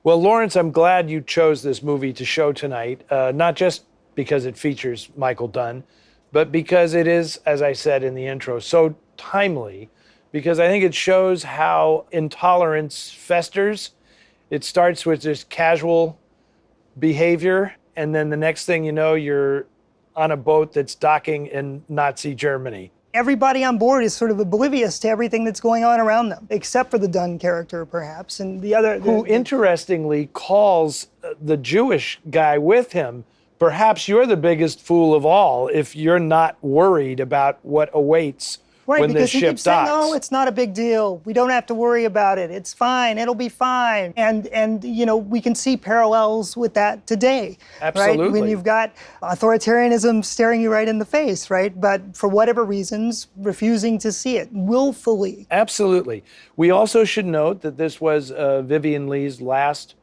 Well, Lawrence, I'm glad you chose this movie to show tonight, not just because it features Michael Dunn, but because it is, as I said in the intro, so timely, because I think it shows how intolerance festers. It starts with just casual behavior, and then the next thing you know, you're on a boat that's docking in Nazi Germany. Everybody on board is sort of oblivious to everything that's going on around them, except for the Dunn character, perhaps, and the other. Who interestingly calls the Jewish guy with him, perhaps you're the biggest fool of all if you're not worried about what awaits when this ship docks. Right, because he keeps saying, oh, it's not a big deal. We don't have to worry about it. It's fine. It'll be fine. And you know, we can see parallels with that today. Absolutely. Right? When you've got authoritarianism staring you right in the face, right? But for whatever reasons, refusing to see it willfully. Absolutely. We also should note that this was Vivien Leigh's last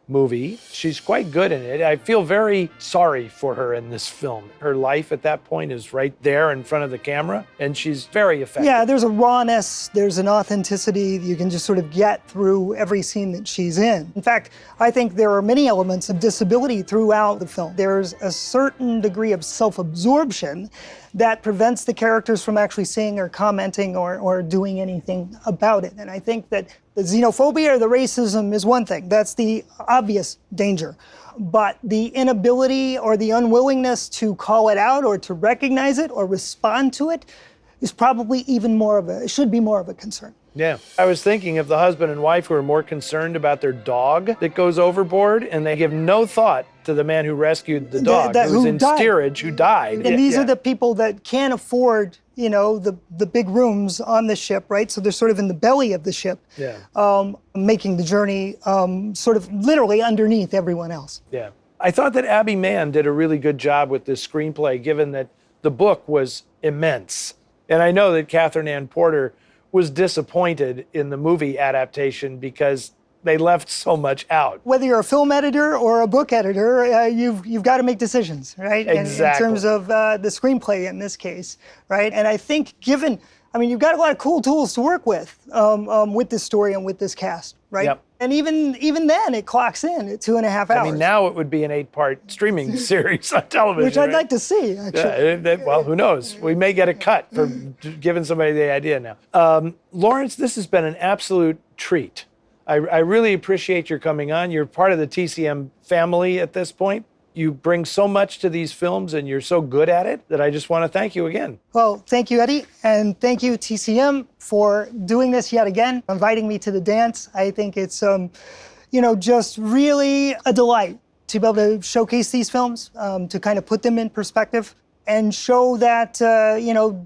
movie. She's quite good in it. I feel very sorry for her in this film. Her life at that point is right there in front of the camera, and she's very effective. Yeah, there's a rawness, there's an authenticity you can just sort of get through every scene that she's in. In fact, I think there are many elements of disability throughout the film. There's a certain degree of self-absorption that prevents the characters from actually seeing or commenting or doing anything about it. And I think that the xenophobia or the racism is one thing. That's the obvious danger. But the inability or the unwillingness to call it out or to recognize it or respond to it is probably even more of it should be more of a concern. Yeah. I was thinking of the husband and wife who are more concerned about their dog that goes overboard, and they give no thought to the man who rescued the dog, who's in steerage, who died. And these are the people that can't afford, you know, the big rooms on the ship, right? So they're sort of in the belly of the ship, making the journey sort of literally underneath everyone else. Yeah. I thought that Abby Mann did a really good job with this screenplay, given that the book was immense. And I know that Catherine Ann Porter was disappointed in the movie adaptation because they left so much out. Whether you're a film editor or a book editor, you've got to make decisions, right? Exactly. In terms of the screenplay in this case, right? And I think you've got a lot of cool tools to work with this story and with this cast, right? Yep. And even then, it clocks in at 2.5 hours. I mean, now it would be an 8-part streaming series on television. Which I'd like to see, actually. Yeah, well, who knows? We may get a cut for giving somebody the idea now. Lawrence, this has been an absolute treat. I really appreciate your coming on. You're part of the TCM family at this point. You bring so much to these films, and you're so good at it that I just want to thank you again. Well, thank you, Eddie, and thank you, TCM, for doing this yet again, inviting me to the dance. I think it's, just really a delight to be able to showcase these films, to kind of put them in perspective and show that,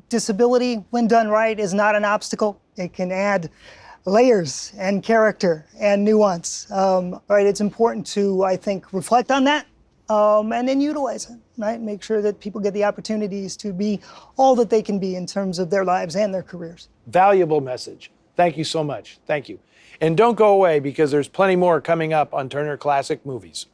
disability, when done right, is not an obstacle. It can add layers and character and nuance. Right? It's important to, I think, reflect on that. And then utilize it, right? Make sure that people get the opportunities to be all that they can be in terms of their lives and their careers. Valuable message. Thank you so much. Thank you. And don't go away, because there's plenty more coming up on Turner Classic Movies.